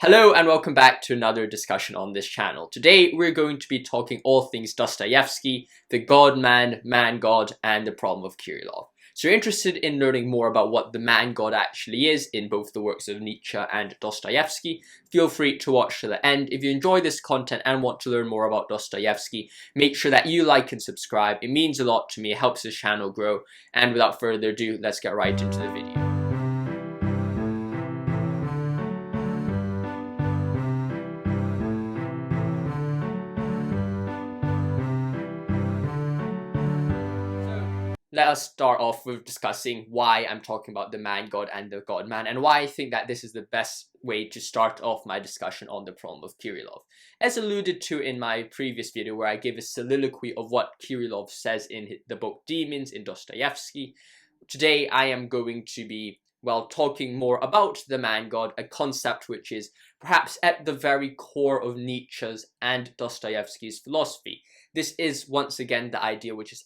Hello and welcome back to another discussion on this channel. Today we're going to be talking all things Dostoevsky, the God-man, man-God, and the problem of Kirillov. So you're interested in learning more about what the man-God actually is in both the works of Nietzsche and Dostoevsky, feel free to watch to the end. If you enjoy this content and want to learn more about Dostoevsky, make sure that you like and subscribe. It means a lot to me, it helps this channel grow, and without further ado, let's get right into the video. Let us start off with discussing why I'm talking about the man-God and the God-man, and why I think that this is the best way to start off my discussion on the problem of Kirillov. As alluded to in my previous video where I gave a soliloquy of what Kirillov says in the book Demons in Dostoevsky, today I am going to be, talking more about the man-God, a concept which is perhaps at the very core of Nietzsche's and Dostoevsky's philosophy. This is once again the idea which is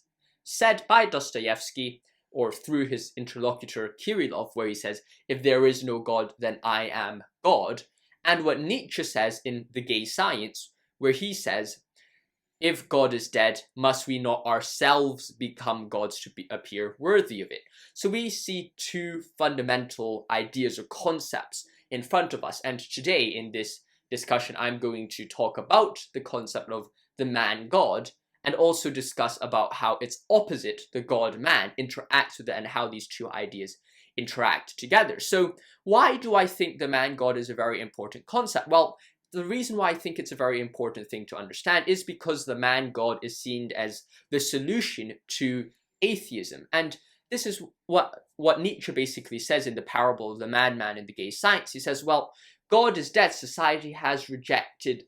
said by Dostoevsky, or through his interlocutor Kirillov, where he says, if there is no God, then I am God. And what Nietzsche says in The Gay Science, where he says, if God is dead, must we not ourselves become gods to appear worthy of it? So we see two fundamental ideas or concepts in front of us. And today in this discussion, I'm going to talk about the concept of the man-God, and also discuss about how its opposite, the God-man, interacts with it and how these two ideas interact together. So why do I think the man-God is a very important concept? Well, the reason why I think it's a very important thing to understand is because the man-God is seen as the solution to atheism. And this is what Nietzsche basically says in the parable of the madman in The Gay Science. He says, well, God is dead, society has rejected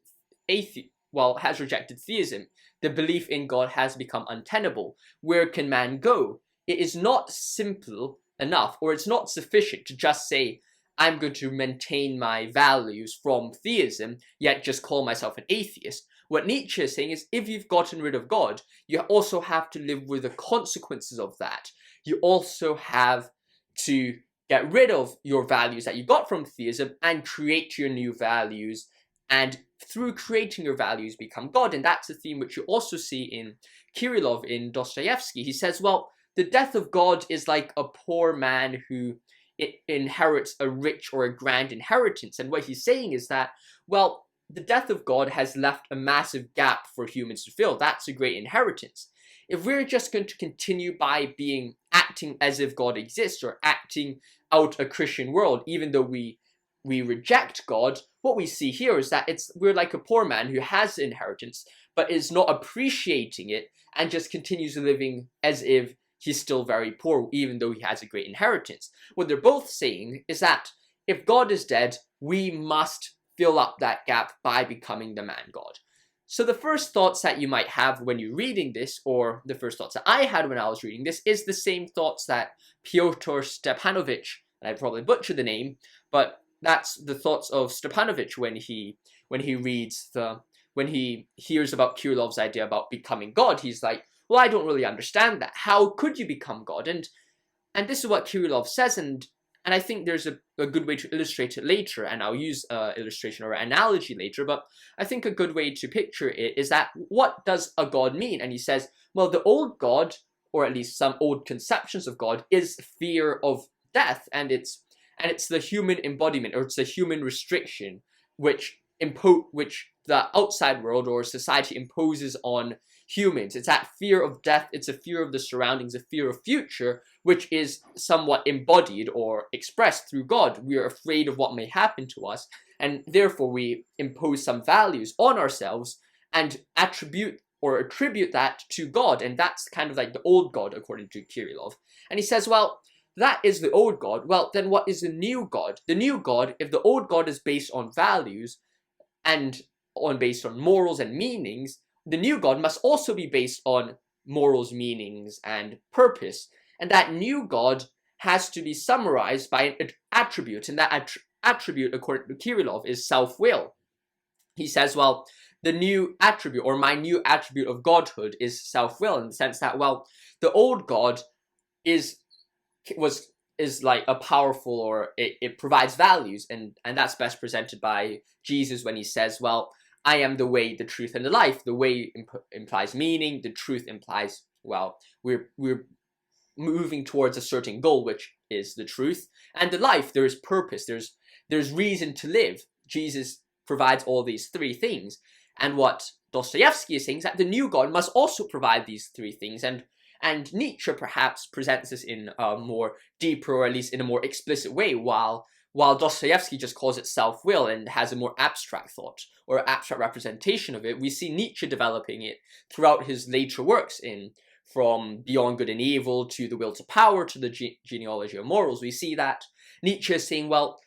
theism. The belief in God has become untenable. Where can man go? It is not simple enough, or it's not sufficient to just say, I'm going to maintain my values from theism, yet just call myself an atheist. What Nietzsche is saying is, if you've gotten rid of God, you also have to live with the consequences of that. You also have to get rid of your values that you got from theism and create your new values, and through creating your values become God. And that's a theme which you also see in Kirillov in Dostoevsky. He says, well, the death of God is like a poor man who inherits a rich or a grand inheritance. And what he's saying is that, well, the death of God has left a massive gap for humans to fill. That's a great inheritance. If we're just going to continue by acting as if God exists, or acting out a Christian world, even though we reject God, what we see here is that we're like a poor man who has inheritance but is not appreciating it and just continues living as if he's still very poor even though he has a great inheritance. What they're both saying is that if God is dead, we must fill up that gap by becoming the man-God. So the first thoughts that you might have when you're reading this, or the first thoughts that I had when I was reading this, is the same thoughts that Pyotr Stepanovich, and I probably butchered the name, but that's the thoughts of Stepanovich when he hears about Kirillov's idea about becoming God. He's like, well, I don't really understand that. How could you become God? And this is what Kirillov says, and I think there's a good way to illustrate it later, and I'll use illustration or analogy later, but I think a good way to picture it is that, what does a God mean? And he says, well, the old God, or at least some old conceptions of God, is fear of death, and it's the human embodiment, or it's the human restriction which the outside world or society imposes on humans. It's that fear of death, it's a fear of the surroundings, a fear of future, which is somewhat embodied or expressed through God. We are afraid of what may happen to us, and therefore we impose some values on ourselves and attribute that to God, and that's kind of like the old God according to Kirillov. And he says, well, that is the old God. Well, then what is the new God? The new God, if the old God is based on values and based on morals and meanings, the new God must also be based on morals, meanings, and purpose. And that new God has to be summarized by an attribute, and that attribute, according to Kirillov, is self-will. He says, well, the new attribute, or my new attribute of godhood, is self-will, in the sense that, well, the old God was is like a powerful, or it provides values, and that's best presented by Jesus when he says, well, I am the way, the truth, and the life. The way implies meaning, the truth implies, well, we're moving towards a certain goal, which is the truth, and the life, there is purpose, there's reason to live. Jesus provides all these three things, and what Dostoevsky is saying is that the new God must also provide these three things, and Nietzsche perhaps presents this in a more deeper, or at least in a more explicit way, while Dostoevsky just calls it self-will and has a more abstract thought or abstract representation of it. We see Nietzsche developing it throughout his later works, from Beyond Good and Evil to The Will to Power to the Genealogy of Morals. We see that Nietzsche is saying, well,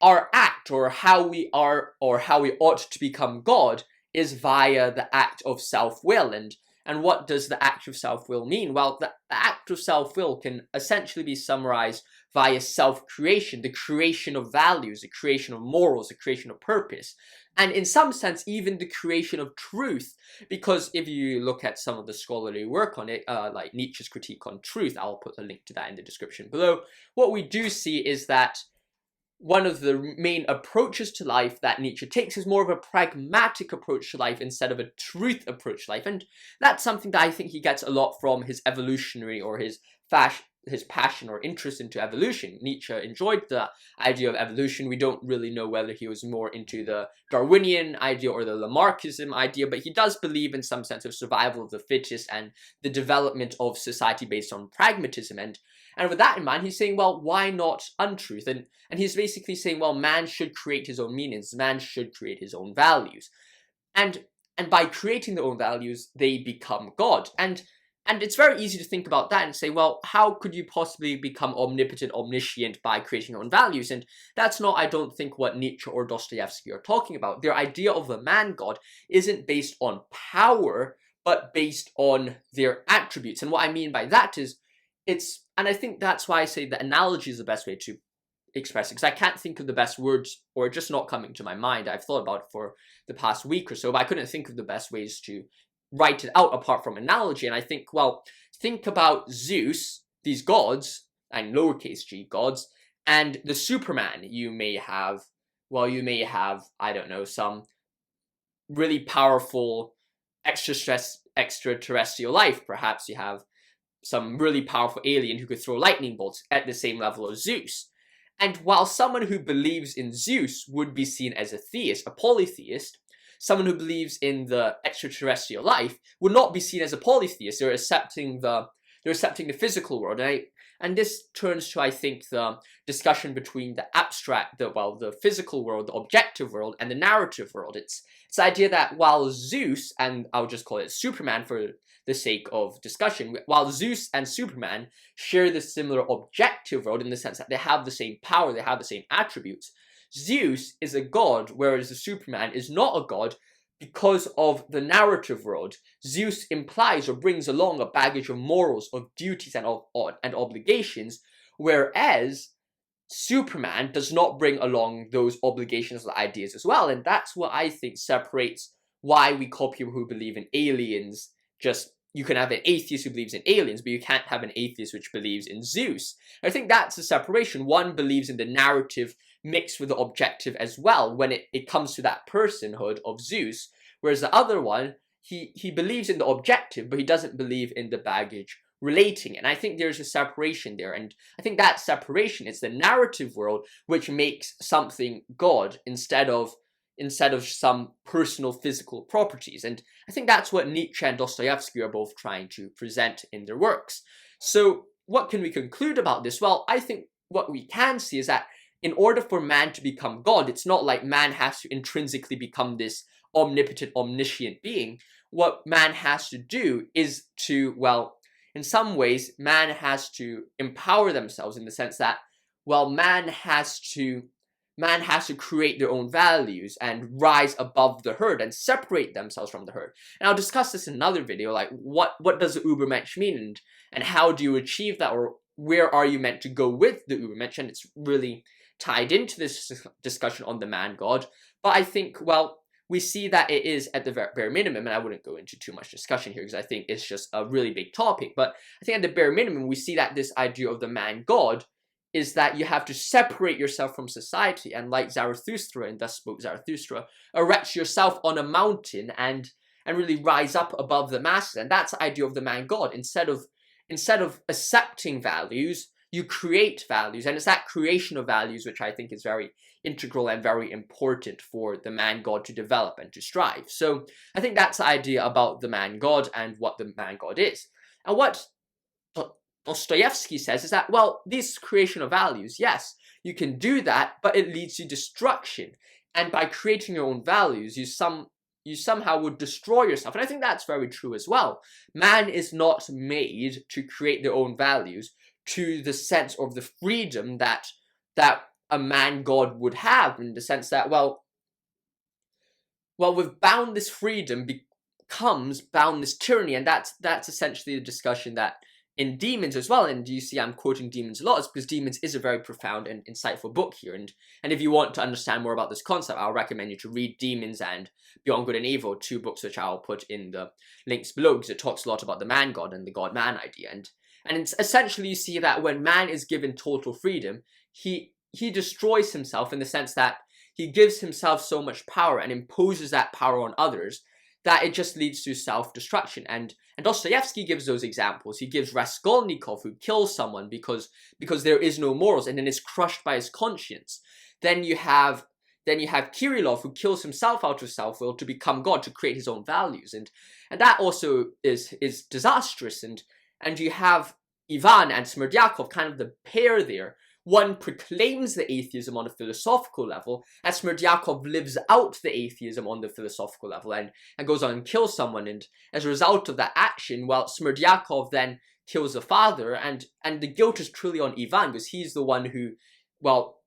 our act, or how we are, or how we ought to become God, is via the act of self-will. And what does the act of self-will mean? Well, the act of self-will can essentially be summarized via self-creation, the creation of values, the creation of morals, the creation of purpose, and in some sense, even the creation of truth. Because if you look at some of the scholarly work on it, like Nietzsche's critique on truth, I'll put a link to that in the description below, what we do see is that one of the main approaches to life that Nietzsche takes is more of a pragmatic approach to life instead of a truth approach to life. And that's something that I think he gets a lot from his evolutionary, or his passion or interest into evolution. Nietzsche enjoyed the idea of evolution. We don't really know whether he was more into the Darwinian idea or the Lamarckism idea, but he does believe in some sense of survival of the fittest and the development of society based on pragmatism. And with that in mind, he's saying, well, why not untruth? And he's basically saying, well, man should create his own meanings. Man should create his own values. And by creating their own values, they become God. And it's very easy to think about that and say, well, how could you possibly become omnipotent, omniscient by creating your own values? And that's not, I don't think, what Nietzsche or Dostoevsky are talking about. Their idea of the man-God isn't based on power, but based on their attributes. And what I mean by that is, and I think that's why I say that analogy is the best way to express it, because I can't think of the best words, or just not coming to my mind. I've thought about it for the past week or so, but I couldn't think of the best ways to write it out apart from analogy. And I think, well, think about Zeus, these gods, and lowercase g gods, and the Superman. You may have, I don't know, some really powerful extraterrestrial life. Perhaps you have some really powerful alien who could throw lightning bolts at the same level as Zeus. And while someone who believes in Zeus would be seen as a theist, a polytheist, someone who believes in the extraterrestrial life would not be seen as a polytheist. They're accepting the physical world. And this turns to, I think, the discussion between the abstract, the physical world, the objective world, and the narrative world. It's the idea that while Zeus, and I'll just call it Superman for the sake of discussion, while Zeus and Superman share the similar objective world in the sense that they have the same power, they have the same attributes, Zeus is a god, whereas the Superman is not a god because of the narrative world. Zeus implies or brings along a baggage of morals, of duties, and obligations, whereas Superman does not bring along those obligations or ideas as well. And that's what I think separates why we call people who believe in aliens just... You can have an atheist who believes in aliens, but you can't have an atheist which believes in Zeus. I think that's the separation. One believes in the narrative mixed with the objective as well when it comes to that personhood of Zeus, whereas the other one, he believes in the objective, but he doesn't believe in the baggage relating it. And I think there's a separation there, and I think that separation is the narrative world which makes something God instead of some personal physical properties. And I think that's what Nietzsche and Dostoevsky are both trying to present in their works. So what can we conclude about this? Well, I think what we can see is that in order for man to become God, it's not like man has to intrinsically become this omnipotent, omniscient being. What man has to do is to, well, in some ways, man has to empower themselves in the sense that, well, man has to create their own values and rise above the herd and separate themselves from the herd. And I'll discuss this in another video, like what does the Übermensch mean, and how do you achieve that, or where are you meant to go with the Übermensch? And it's really tied into this discussion on the man-God. But I think, well, we see that it is at the bare minimum, and I wouldn't go into too much discussion here because I think it's just a really big topic, but I think at the bare minimum, we see that this idea of the man-God is that you have to separate yourself from society, and like Zarathustra, and Thus Spoke Zarathustra, erect yourself on a mountain and really rise up above the masses. And that's the idea of the man-God. Instead of accepting values, you create values, and it's that creation of values which I think is very integral and very important for the man-God to develop and to strive. So I think that's the idea about the man-God and what the man-God is. And what Dostoyevsky says is that, well, this creation of values, yes, you can do that, but it leads to destruction. And by creating your own values, you somehow would destroy yourself. And I think that's very true as well. Man is not made to create their own values to the sense of the freedom that a man-God would have, in the sense that, well, with boundless freedom becomes boundless tyranny, and that's essentially the discussion that in Demons as well. And you see I'm quoting Demons a lot, is because Demons is a very profound and insightful book here, and if you want to understand more about this concept, I'll recommend you to read Demons and Beyond Good and Evil, 2 books which I'll put in the links below, because it talks a lot about the man-God and the God-man idea. And it's essentially, you see that when man is given total freedom, he destroys himself, in the sense that he gives himself so much power and imposes that power on others that it just leads to self-destruction. And Dostoevsky gives those examples. He gives Raskolnikov, who kills someone because there is no morals, and then is crushed by his conscience. Then you have Kirillov, who kills himself out of self-will to become God, to create his own values, and that also is disastrous. And you have Ivan and Smerdyakov, kind of the pair there. One proclaims the atheism on a philosophical level, and Smerdyakov lives out the atheism on the philosophical level, and goes on and kills someone. And as a result of that action, well, Smerdyakov then kills the father, and the guilt is truly on Ivan, because he's the one who, well,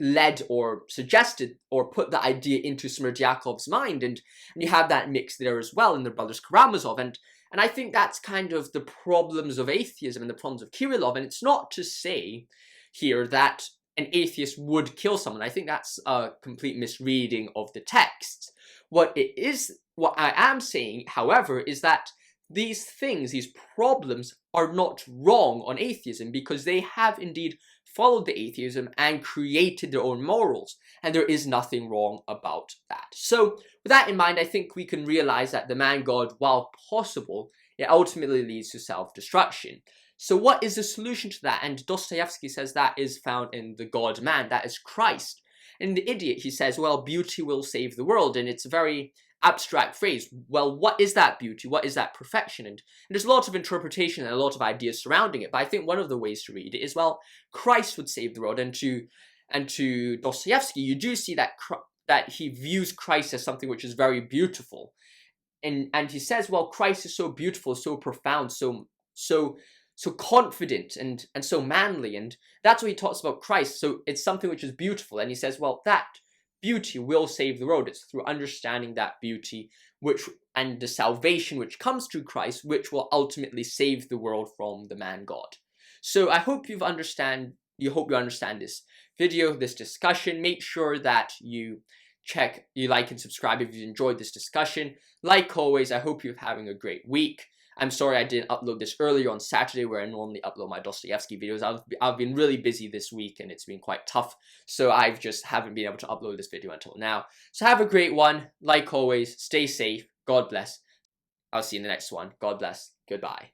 led or suggested or put the idea into Smerdyakov's mind, and you have that mix there as well in the brothers Karamazov, and I think that's kind of the problems of atheism and the problems of Kirillov. And it's not to say here that an atheist would kill someone. I think that's a complete misreading of the text. What I am saying, however, is that these things, these problems, are not wrong on atheism, because they have indeed followed the atheism and created their own morals, and there is nothing wrong about that. So with that in mind, I think we can realize that the man-God, while possible, it ultimately leads to self-destruction. So what is the solution to that? And Dostoevsky says that is found in the God-man, that is Christ. In The Idiot, he says, well, beauty will save the world, and it's a very abstract phrase. Well, what is that beauty? What is that perfection? And there's a lot of interpretation and a lot of ideas surrounding it, but I think one of the ways to read it is, well, Christ would save the world. And to Dostoevsky, you do see that he views Christ as something which is very beautiful. And he says, well, Christ is so beautiful, so profound, so confident and so manly, and that's what he talks about Christ. So it's something which is beautiful, and he says, well, that beauty will save the world. It's through understanding that beauty and the salvation which comes through Christ, which will ultimately save the world from the man-God. So I hope you understand this video, this discussion. Make sure that you like and subscribe if you enjoyed this discussion. Like always, I hope you're having a great week. I'm sorry I didn't upload this earlier on Saturday, where I normally upload my Dostoevsky videos. I've been really busy this week, and it's been quite tough, so I just haven't been able to upload this video until now. So have a great one. Like always, stay safe. God bless. I'll see you in the next one. God bless. Goodbye.